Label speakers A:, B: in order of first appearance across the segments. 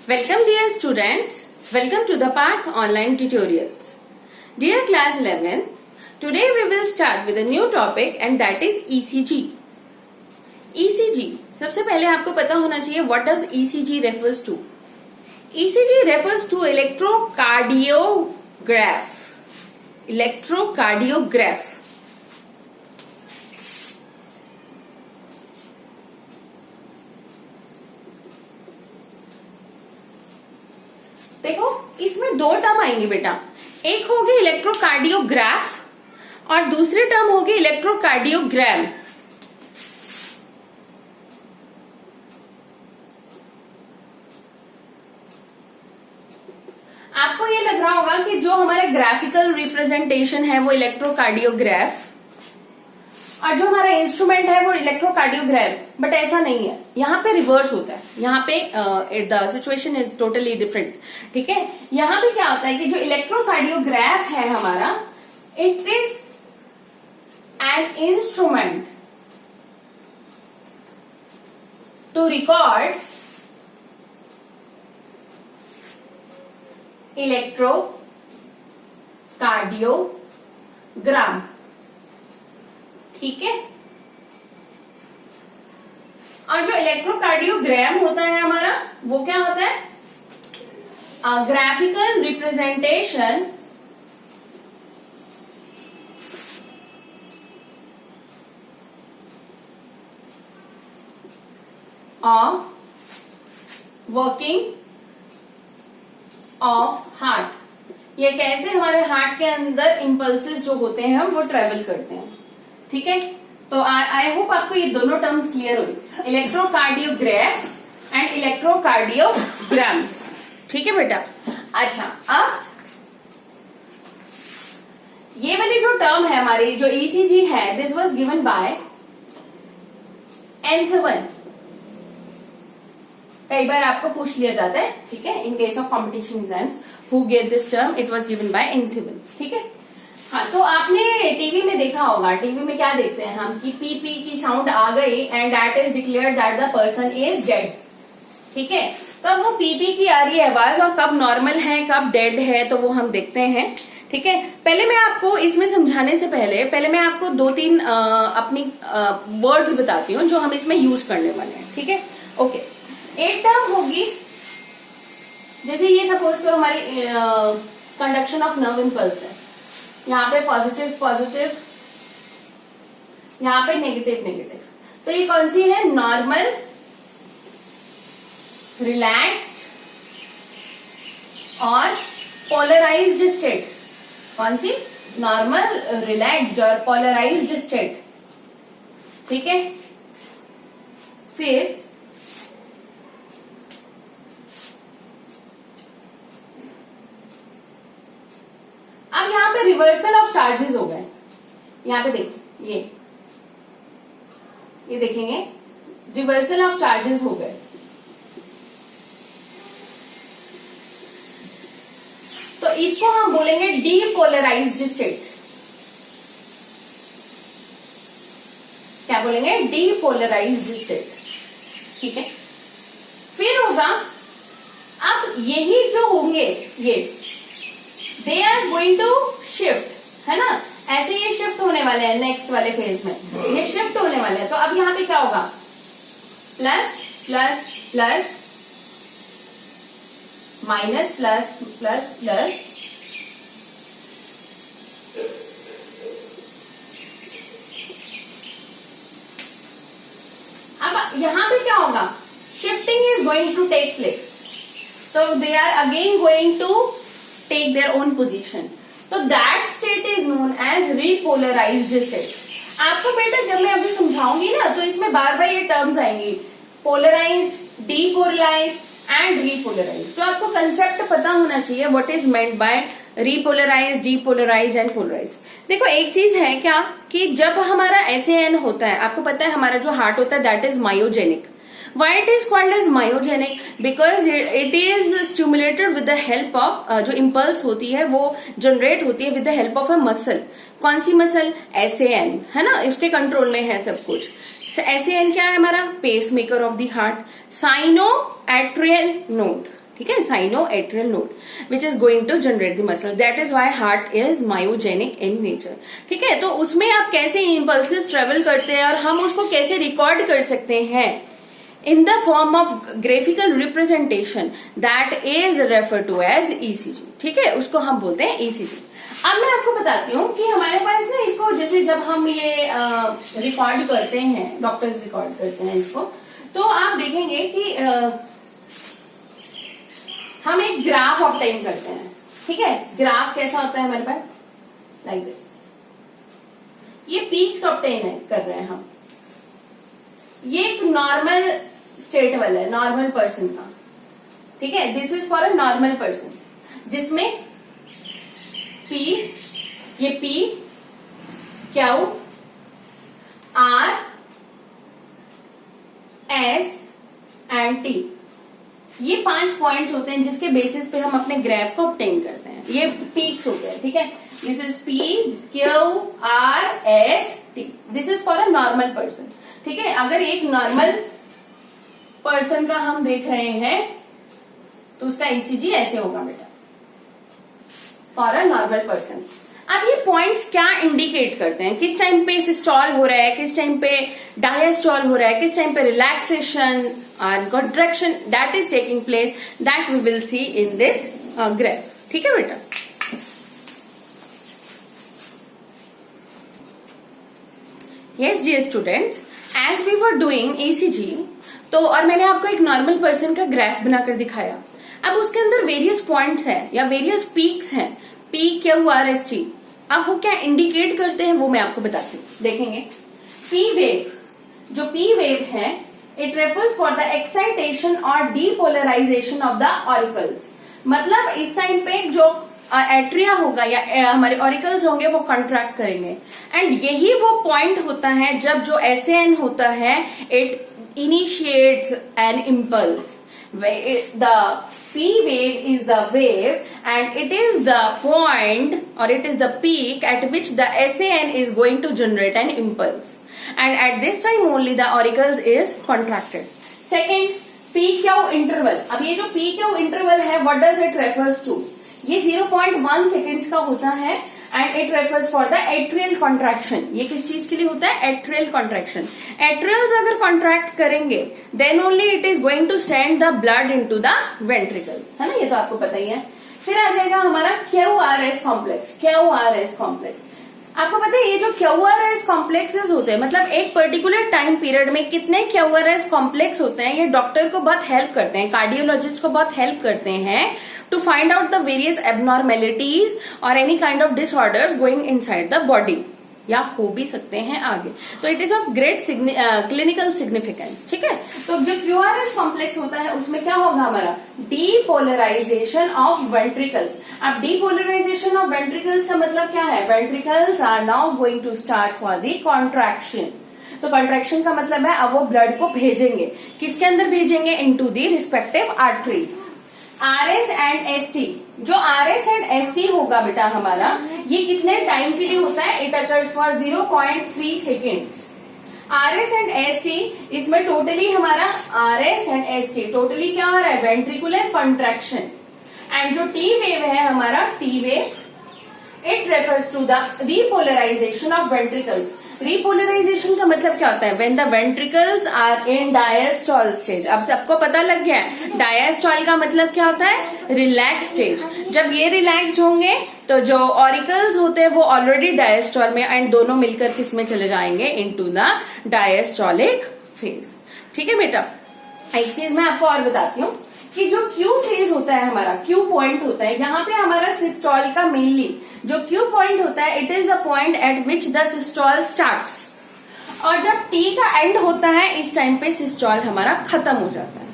A: Welcome dear students, welcome to the Path online tutorials. Dear class 11, today we will start with a new topic and that is ECG. ECG, सबसे पहले आपको पता होना चाहिए what does ECG refers to. ECG refers to electrocardiograph. Electrocardiograph. देखो इसमें दो term आएंगे बेटा, एक होगी इलेक्ट्रोकार्डियोग्राफ और दूसरी टर्म होगी इलेक्ट्रोकार्डियोग्राम। आपको ये लग रहा होगा कि जो हमारे ग्राफिकल रिप्रेजेंटेशन है वो इलेक्ट्रोकार्डियोग्राफ और जो हमारा इंस्ट्रूमेंट है वो इलेक्ट्रोकार्डियोग्राम, बट ऐसा नहीं है, यहाँ पे रिवर्स होता है। यहाँ पे the situation is totally different. ठीक है, यहाँ पे क्या होता है कि जो इलेक्ट्रोकार्डियोग्राफ है हमारा, it is an instrument to record electrocardiogram. ठीक है, और जो इलेक्ट्रोकार्डियोग्राम होता है हमारा वो क्या होता है? Graphical representation of working of heart. ये कैसे हमारे हार्ट के अंदर इंपल्सेस जो होते हैं वो ट्रेवल करते हैं। ठीक है, तो आई होप आपको ये दोनों टर्म्स क्लियर हुई, इलेक्ट्रोकार्डियोग्राफ एंड इलेक्ट्रोकार्डियोग्राम। ठीक है बेटा। अच्छा, अब ये वाली जो टर्म है हमारी, जो ईसीजी है, this was given by Einthoven. कई बार आपको पूछ लिया जाता है, ठीक है, in case of competition exams, who gave this term, it was given by Einthoven. ठीक है, हाँ, तो आपने टीवी में देखा होगा, टीवी में क्या देखते हैं हम कि पी पी की साउंड आ गई and that is declared that the person is dead. ठीक है, तो अब वो पी पी की आ रही है आवाज और कब नॉर्मल है कब डेड है तो वो हम देखते हैं। ठीक है, पहले मैं आपको इसमें समझाने से पहले मैं आपको दो तीन अपनी वर्ड्स बताती हूँ जो हम इसमें यूज करने वाले हैं। ठीक है, ओके। एक टर्म होगी, जैसे ये सपोज करो हमारी कंडक्शन ऑफ नर्व इम्पल्स है, यहाँ पे पॉजिटिव पॉजिटिव, यहाँ पे नेगेटिव नेगेटिव, तो ये कौन सी है? नॉर्मल, रिलैक्स्ड और पोलराइज्ड स्टेट। कौन सी? नॉर्मल, रिलैक्स्ड और पोलराइज्ड स्टेट। ठीक है, फिर अब यहाँ पे रिवर्सल ऑफ चार्जेस हो गए। यहाँ पे देखो, ये देखेंगे, रिवर्सल ऑफ चार्जेस हो गए। तो इसको हम बोलेंगे डीपोलराइज्ड स्टेट। क्या बोलेंगे? Depolarized state. ठीक है, फिर होगा, अब यही जो होंगे ये they are going to shift, है ना, ऐसे ये शिफ्ट होने वाले हैं नेक्स्ट वाले फेज में, ये शिफ्ट होने वाले हैं। तो अब यहाँ पे क्या होगा? Plus plus plus minus plus plus plus, अब यहां पे क्या होगा? Shifting is going to take place, तो they are again going to take their own position. तो that state is known as repolarized state. आपको बेटा जब मैं अभी समझाऊंगी ना तो इसमें बार बार ये टर्म्स आएंगी, पोलराइज्ड, डीपोलराइज्ड एंड रीपोलराइज्ड। तो आपको कंसेप्ट पता होना चाहिए what is meant by repolarized, depolarized and polarized. देखो एक चीज है क्या कि जब हमारा SAN होता है, आपको पता है हमारा जो हार्ट होता है that is myogenic. Why it is called as myogenic? Because it is stimulated with the help of जो impulse होती है वो generate होती है with the help of a muscle। कौन सी मसल? SAN, है ना, इसके कंट्रोल में है सब कुछ। SAN क्या है हमारा? Pacemaker of the heart, sino atrial node. ठीक है, sino atrial node which is going to generate the muscle, that is why heart is myogenic in nature. ठीक है, तो उसमें आप कैसे इम्पल्सेस ट्रेवल करते हैं और हम उसको कैसे रिकॉर्ड कर सकते हैं in the form of graphical representation, that is referred to as ECG। ठीक है, उसको हम बोलते हैं ECG। अब मैं आपको बताती हूँ कि हमारे पास ना इसको जैसे जब हम ये रिकॉर्ड करते हैं, डॉक्टर्स रिकॉर्ड करते हैं इसको, तो आप देखेंगे कि हम एक ग्राफ ऑब्टेन करते हैं। ठीक है, ग्राफ कैसा होता है हमारे पास, लाइक दिस। ये पीक्स ऑब्टेन कर रहे हैं हम। ये एक नॉर्मल स्टेट वाला है, नॉर्मल पर्सन का। ठीक है, this is for a normal person, जिसमें पी, ये P, Q, R, S and T, ये 5 पॉइंट्स होते हैं जिसके बेसिस पे हम अपने ग्राफ को ऑब्टेन करते हैं। ये पीक्स होते हैं। ठीक है, this is P, Q, R, S, T. This is for a normal person. ठीक है, अगर एक नॉर्मल पर्सन का हम देख रहे हैं तो उसका ईसीजी ऐसे होगा बेटा, फॉर अ नॉर्मल पर्सन। अब ये पॉइंट्स क्या इंडिकेट करते हैं, किस टाइम पे सिस्टोल हो रहा है, किस टाइम पे डायस्टोल हो रहा है, किस टाइम पे रिलैक्सेशन और contraction that is taking place, that we will see in this graph. ठीक है बेटा, yes dear students, as we were doing ECG, तो और मैंने आपको एक नॉर्मल पर्सन का ग्राफ बनाकर दिखाया। अब उसके अंदर वेरियस पॉइंट्स हैं या वेरियस पीक्स हैं, P, Q, R, S, T. अब वो क्या इंडिकेट करते हैं वो मैं आपको बताती हूँ। देखेंगे, पी वेव, जो पी वेव है, it refers for the excitation और डीपोलराइजेशन ऑफ द ऑरिकल्स। मतलब इस टाइम पे जो एट्रिया होगा या हमारे ऑरिकल्स होंगे वो कॉन्ट्रैक्ट करेंगे, एंड यही वो पॉइंट होता है जब जो एसएन होता है it initiates an impulse. The P wave is the wave and it is the point or it is the peak at which the SAN is going to generate an impulse, and at this time only the auricles is contracted. Second, PQ interval। अब ये जो PQ interval है, what does it refers to? ये 0.1 seconds का होता है and it refers for the atrial contraction. ये किस चीज के लिए होता है, एट्रियल कॉन्ट्रैक्शन। एट्रियल्स अगर कॉन्ट्रैक्ट करेंगे then only it is going to send the blood into the ventricles, है ना, ये तो आपको पता ही है। फिर आ जाएगा हमारा क्यूआरएस कॉम्प्लेक्स। क्यूआरएस कॉम्प्लेक्स आपको पता है, ये जो क्यूआरएस कॉम्प्लेक्सेस होते हैं, मतलब एक पर्टिकुलर टाइम पीरियड में कितने क्यूआरएस कॉम्प्लेक्स होते हैं, ये डॉक्टर को बहुत हेल्प करते हैं, कार्डियोलॉजिस्ट को बहुत हेल्प करते हैं to find out the various abnormalities or any kind of disorders going inside the body, या हो भी सकते हैं आगे। तो it is of great clinical significance. ठीक है, तो जो क्यूआरएस कॉम्प्लेक्स होता है उसमें क्या होगा हमारा, डीपोलराइजेशन ऑफ वेंट्रिकल्स। अब डीपोलराइजेशन ऑफ वेंट्रिकल्स का मतलब क्या है, ventricles are now going to start for the contraction. तो कॉन्ट्रैक्शन का मतलब है अब वो ब्लड को भेजेंगे, किसके अंदर भेजेंगे, into the respective arteries. RS and ST, जो आरएस एंड एसटी होगा बेटा हमारा, ये कितने टाइम के लिए होता है, it occurs for 0.3 seconds. RS and ST, इसमें टोटली हमारा आरएस एंड एसटी टोटली क्या हो रहा है, वेंट्रिकुलर कंट्रैक्शन। एंड जो टी वेव है हमारा, T wave, it refers to the repolarization of ventricles. Repolarization का मतलब क्या होता है, when the ventricles are in diastole stage. अब सबको पता लग गया है डायस्टॉल का मतलब क्या होता है, रिलैक्स स्टेज। जब ये रिलैक्स होंगे तो जो ऑरिकल्स होते हैं वो ऑलरेडी डायस्टॉल में, एंड दोनों मिलकर किस में चले जाएंगे, इनटू द डायस्टॉलिक फेज। ठीक है बेटा, एक चीज मैं आपको और बताती हूँ कि जो क्यू फेज होता है हमारा, क्यू पॉइंट होता है, यहाँ पे हमारा सिस्टोल का मेनली जो क्यू पॉइंट होता है, it is the point eight which the systole starts, और जब टी का एंड होता है इस टाइम पे सिस्टोल हमारा खत्म हो जाता है।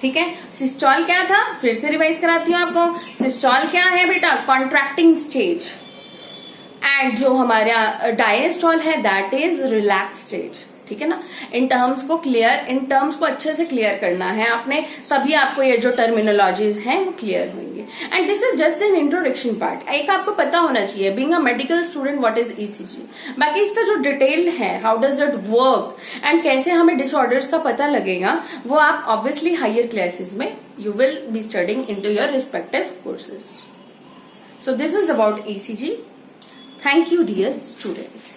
A: ठीक है, सिस्टोल क्या था, फिर से रिवाइज कराती हूँ आपको। सिस्टोल क्या है बेटा, कॉन्ट्रैक्टिंग स्टेज, एंड जो हमारा डायस्टोल है दैट इज रिलैक्स स्टेज। ठीक है ना, इन टर्म्स को अच्छे से क्लियर करना है आपने, तभी आपको ये जो टर्मिनोलॉजीज हैं वो क्लियर होंगी। करेंगे. And this is just an introduction part. एक आपको पता होना चाहिए being a medical student what is ECG. बाकी इसका जो डिटेल्ड है how does it work and कैसे हमें डिसऑर्डर्स का पता लगेगा वो आप ऑब्वियसली हायर क्लासेस में you will be studying into your respective courses. So this is about ECG. Thank you, dear students.